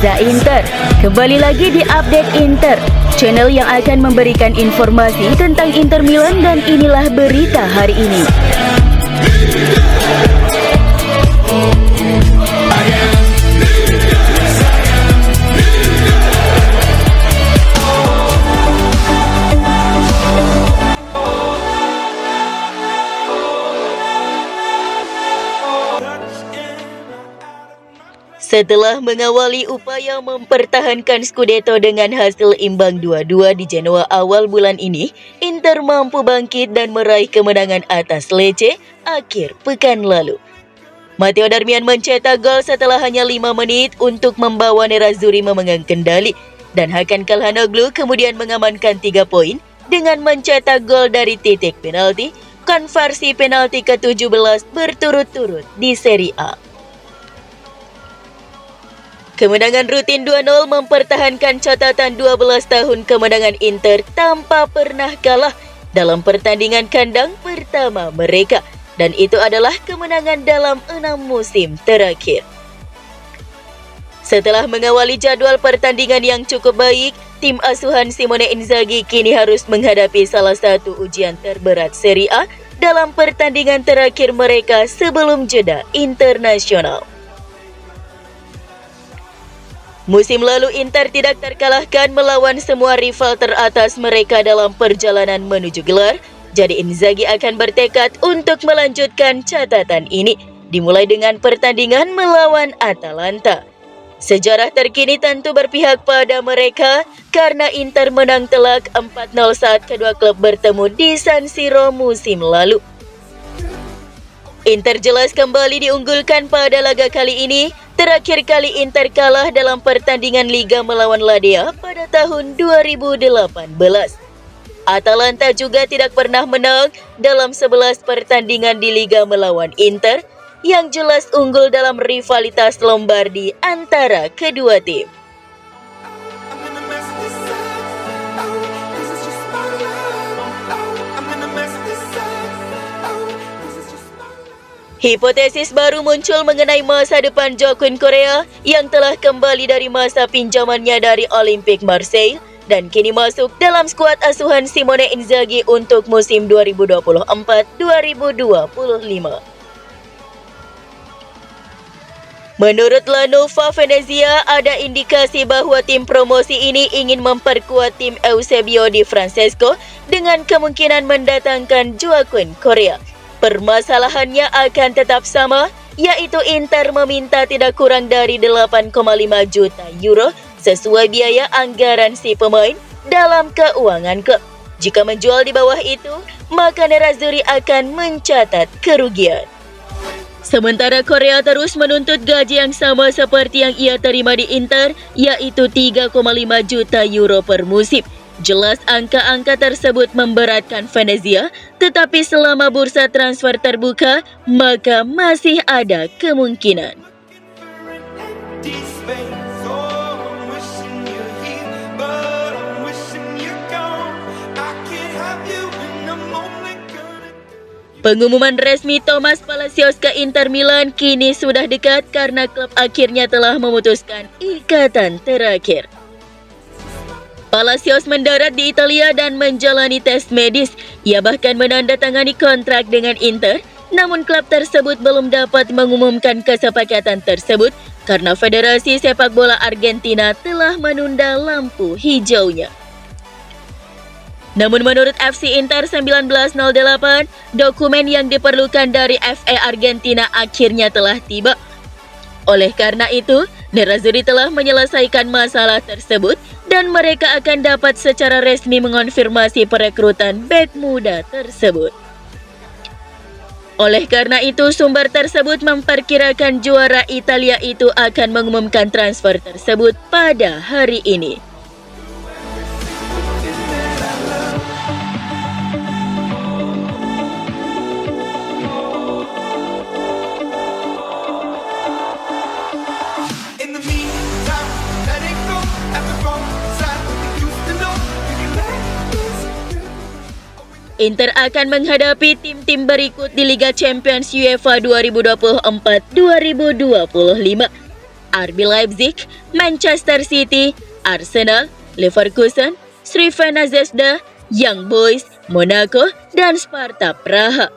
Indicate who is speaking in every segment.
Speaker 1: Reza Inter. Kembali lagi di Update Inter, channel yang akan memberikan informasi tentang Inter Milan, dan inilah berita hari ini. Setelah mengawali upaya mempertahankan Scudetto dengan hasil imbang 2-2 di Genoa awal bulan ini, Inter mampu bangkit dan meraih kemenangan atas Lecce akhir pekan lalu. Matteo Darmian mencetak gol setelah hanya 5 menit untuk membawa Nerazzurri memegang kendali, dan Hakan Calhanoglu kemudian mengamankan 3 poin dengan mencetak gol dari titik penalti, konversi penalti ke-17 berturut-turut di Serie A. Kemenangan rutin 2-0 mempertahankan catatan 12 tahun kemenangan Inter tanpa pernah kalah dalam pertandingan kandang pertama mereka, dan itu adalah kemenangan dalam 6 musim terakhir. Setelah mengawali jadwal pertandingan yang cukup baik, tim asuhan Simone Inzaghi kini harus menghadapi salah satu ujian terberat Serie A dalam pertandingan terakhir mereka sebelum jeda internasional. Musim lalu Inter tidak terkalahkan melawan semua rival teratas mereka dalam perjalanan menuju gelar, jadi Inzaghi akan bertekad untuk melanjutkan catatan ini, dimulai dengan pertandingan melawan Atalanta. Sejarah terkini tentu berpihak pada mereka karena Inter menang telak 4-0 saat kedua klub bertemu di San Siro musim lalu. Inter jelas kembali diunggulkan pada laga kali ini. Terakhir kali Inter kalah dalam pertandingan Liga melawan Ladea pada tahun 2018. Atalanta juga tidak pernah menang dalam 11 pertandingan di Liga melawan Inter, yang jelas unggul dalam rivalitas Lombardi antara kedua tim. Hipotesis baru muncul mengenai masa depan Joaquin Correa yang telah kembali dari masa pinjamannya dari Olympique Marseille dan kini masuk dalam skuad asuhan Simone Inzaghi untuk musim 2024-2025. Menurut La Nuova Venezia, ada indikasi bahwa tim promosi ini ingin memperkuat tim Eusebio Di Francesco dengan kemungkinan mendatangkan Joaquin Correa. Permasalahannya akan tetap sama, yaitu Inter meminta tidak kurang dari 8,5 juta euro sesuai biaya anggaran si pemain dalam keuangan klub. Jika menjual di bawah itu, maka Nerazzurri akan mencatat kerugian. Sementara Correa terus menuntut gaji yang sama seperti yang ia terima di Inter, yaitu 3,5 juta euro per musim. Jelas angka-angka tersebut memberatkan Venezia, tetapi selama bursa transfer terbuka, maka masih ada kemungkinan. Pengumuman resmi Thomas Palacios ke Inter Milan kini sudah dekat karena klub akhirnya telah memutuskan ikatan terakhir. Palacios mendarat di Italia dan menjalani tes medis. Ia bahkan menandatangani kontrak dengan Inter, namun klub tersebut belum dapat mengumumkan kesepakatan tersebut karena Federasi Sepak Bola Argentina telah menunda lampu hijaunya. Namun menurut FC Inter 1908, dokumen yang diperlukan dari FA Argentina akhirnya telah tiba. Oleh karena itu, Nerazzurri telah menyelesaikan masalah tersebut dan mereka akan dapat secara resmi mengonfirmasi perekrutan bek muda tersebut. Oleh karena itu, sumber tersebut memperkirakan juara Italia itu akan mengumumkan transfer tersebut pada hari ini. Inter akan menghadapi tim-tim berikut di Liga Champions UEFA 2024-2025. RB Leipzig, Manchester City, Arsenal, Leverkusen, Crvena Zvezda, Young Boys, Monaco, dan Sparta Praha.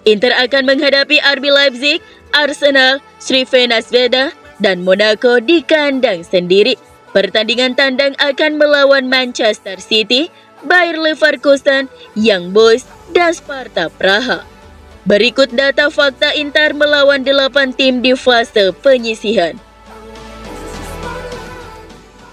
Speaker 1: Inter akan menghadapi RB Leipzig, Arsenal, Crvena Zvezda, dan Monaco di kandang sendiri. Pertandingan tandang akan melawan Manchester City, Bayer Leverkusen, Young Boys, dan Sparta Praha. Berikut data fakta Inter melawan 8 tim di fase penyisihan.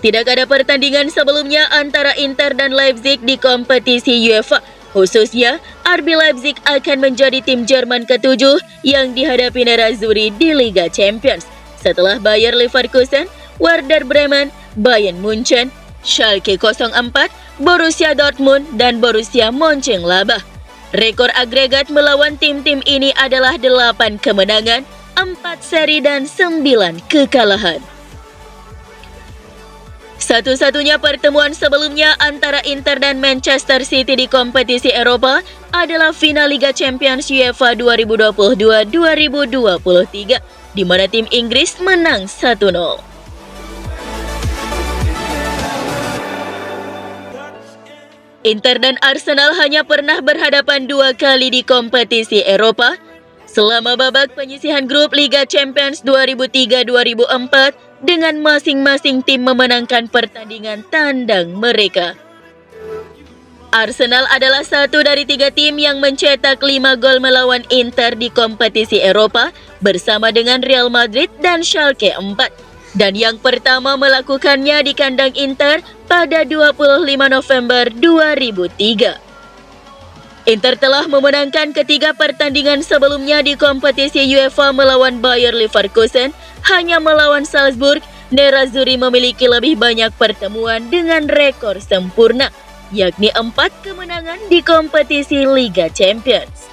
Speaker 1: Tidak ada pertandingan sebelumnya antara Inter dan Leipzig di kompetisi UEFA. Khususnya, RB Leipzig akan menjadi tim Jerman ke-7 yang dihadapi Nerazzurri di Liga Champions. Setelah Bayer Leverkusen, Werder Bremen, Bayern Munchen, Schalke 04, Borussia Dortmund, dan Borussia Mönchengladbach. Rekor agregat melawan tim-tim ini adalah 8 kemenangan, 4 seri, dan 9 kekalahan. Satu-satunya pertemuan sebelumnya antara Inter dan Manchester City di kompetisi Eropa adalah final Liga Champions UEFA 2022-2023, di mana tim Inggris menang 1-0. Inter dan Arsenal hanya pernah berhadapan 2 kali di kompetisi Eropa selama babak penyisihan grup Liga Champions 2003-2004 dengan masing-masing tim memenangkan pertandingan tandang mereka. Arsenal adalah satu dari 3 tim yang mencetak 5 gol melawan Inter di kompetisi Eropa bersama dengan Real Madrid dan Schalke 4. Dan yang pertama melakukannya di kandang Inter pada 25 November 2003. Inter telah memenangkan ketiga pertandingan sebelumnya di kompetisi UEFA melawan Bayer Leverkusen, hanya melawan Salzburg. Nerazzurri memiliki lebih banyak pertemuan dengan rekor sempurna, yakni 4 kemenangan di kompetisi Liga Champions.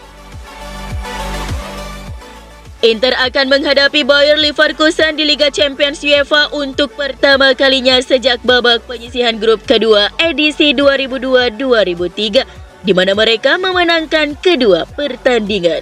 Speaker 1: Inter akan menghadapi Bayer Leverkusen di Liga Champions UEFA untuk pertama kalinya sejak babak penyisihan grup kedua edisi 2002-2003, di mana mereka memenangkan kedua pertandingan.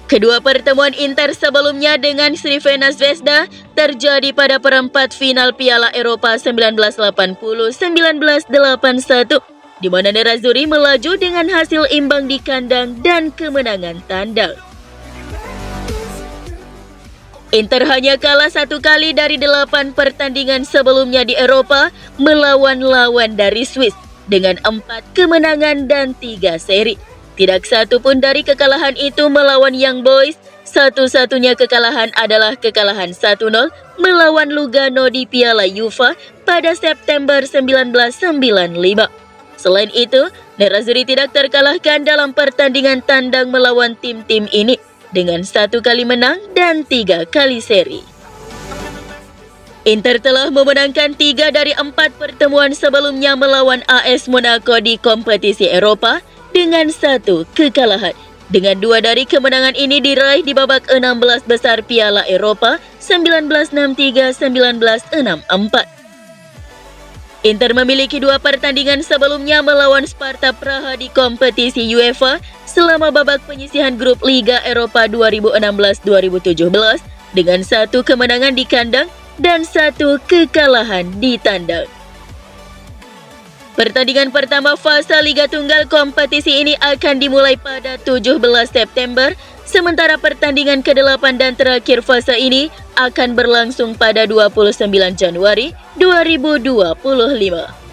Speaker 1: Kedua pertemuan Inter sebelumnya dengan Crvena Zvezda terjadi pada perempat final Piala Eropa 1980-1981, di mana Nerazzurri melaju dengan hasil imbang di kandang dan kemenangan tandang. Inter hanya kalah 1 kali dari 8 pertandingan sebelumnya di Eropa melawan lawan dari Swiss dengan 4 kemenangan dan 3 seri. Tidak satu pun dari kekalahan itu melawan Young Boys. Satu-satunya kekalahan adalah kekalahan 1-0 melawan Lugano di Piala UEFA pada September 1995. Selain itu, Nerazzurri tidak terkalahkan dalam pertandingan tandang melawan tim-tim ini dengan 1 kali menang dan 3 kali seri. Inter telah memenangkan 3 dari 4 pertemuan sebelumnya melawan AS Monaco di kompetisi Eropa dengan 1 kekalahan. Dengan 2 dari kemenangan ini diraih di babak 16 besar Piala Eropa 1963-1964. Inter memiliki 2 pertandingan sebelumnya melawan Sparta Praha di kompetisi UEFA selama babak penyisihan grup Liga Eropa 2016-2017 dengan 1 kemenangan di kandang dan 1 kekalahan di tandang. Pertandingan pertama fase Liga Tunggal kompetisi ini akan dimulai pada 17 September, sementara pertandingan ke-8 dan terakhir fase ini akan berlangsung pada 29 Januari 2025.